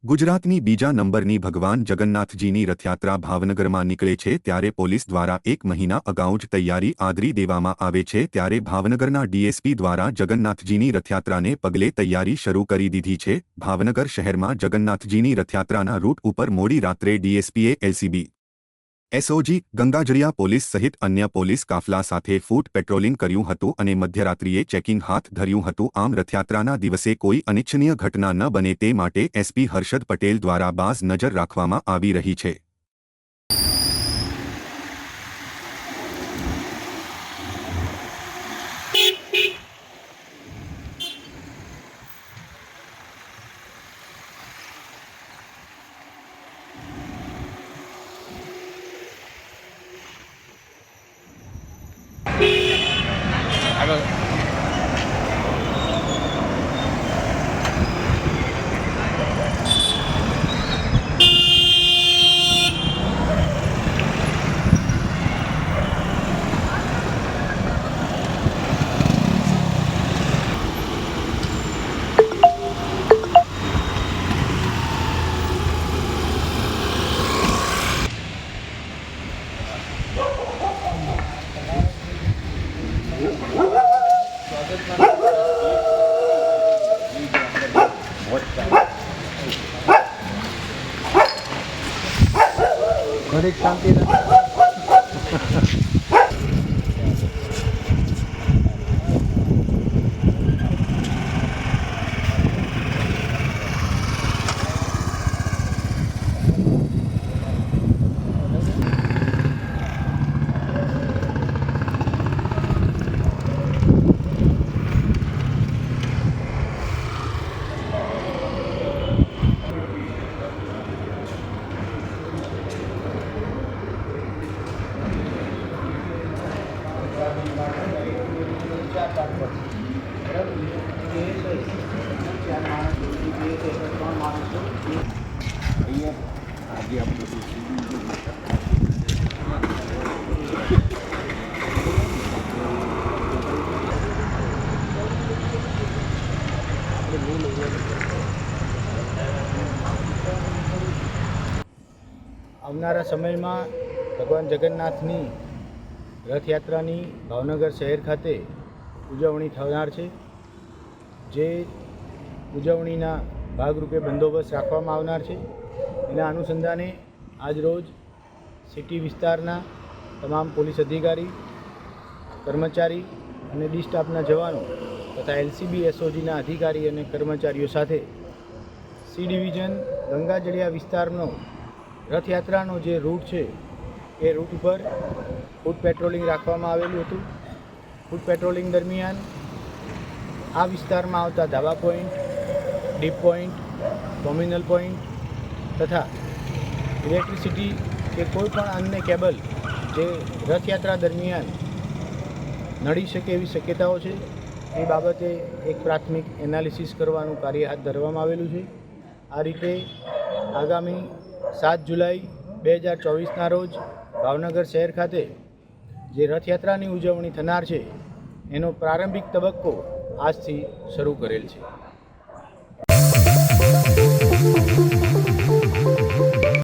ગુજરાતની બીજા નંબરની ભગવાન જગન્નાથજીની રથયાત્રા ભાવનગરમાં નીકળે છે ત્યારે પોલીસ દ્વારા 1 મહિના અગાઉ જ તૈયારી આદરી દેવામાં આવે છે ત્યારે ભાવનગરના ડીએસપી દ્વારા જગન્નાથજીની રથયાત્રાને પગલે તૈયારી શરૂ કરી દીધી છે। ભાવનગર શહેરમાં જગન્નાથજીની રથયાત્રાના રૂટ ઉપર મોડી રાત્રે ડીએસપીએ એલસીબી એસઓજી ગંગાજળિયા પોલીસ સહિત અન્ય પોલીસ કાફલા સાથે ફૂટ પેટ્રોલિંગ કર્યું હતું અને મધ્યરાત્રિએ ચેકિંગ હાથ ધર્યું હતું। આમ રથયાત્રાના દિવસે કોઈ અનિચ્છનીય ઘટના ન બને તે માટે એસપી હર્ષદ પટેલ દ્વારા બાઝ નજર રાખવામાં આવી રહી છે। ઘડીક શાંતિ આવનારા સમયમાં ભગવાન જગન્નાથની રથયાત્રાની ભાવનગર શહેર ખાતે ઉજવણી થનાર છે। જે ઉજવણીના ભાગરૂપે બંદોબસ્ત રાખવામાં આવનાર છે। એના અનુસંધાને આજરોજ સિટી વિસ્તારના તમામ પોલીસ અધિકારી, કર્મચારી અને ડી સ્ટાફના જવાનો તથા એલસીબી એસઓજીના અધિકારી અને કર્મચારીઓ સાથે સી ડિવિઝન ગંગાજળિયા વિસ્તારનો રથયાત્રાનો જે રૂટ છે એ રૂટ ઉપર ફૂટ પેટ્રોલિંગ રાખવામાં આવેલું હતું। ફૂટ પેટ્રોલિંગ દરમિયાન આ વિસ્તારમાં આવતા ધાબા point, deep point, terminal point તથા ઇલેક્ટ્રિસિટી કે કોઈ પણ અન્ય કેબલ જે રથયાત્રા દરમિયાન નડી શકે એવી શક્યતાઓ છે એ બાબતે એક પ્રાથમિક એનાલિસિસ કરવાનું કાર્ય હાથ ધરવામાં આવેલું છે। આ રીતે આગામી 7 જુલાઈ 2024ના રોજ ભાવનગર શહેર ખાતે જે રથયાત્રાની ઉજવણી થનાર છે એનો પ્રારંભિક તબક્કો આજથી શરૂ કરેલ છે।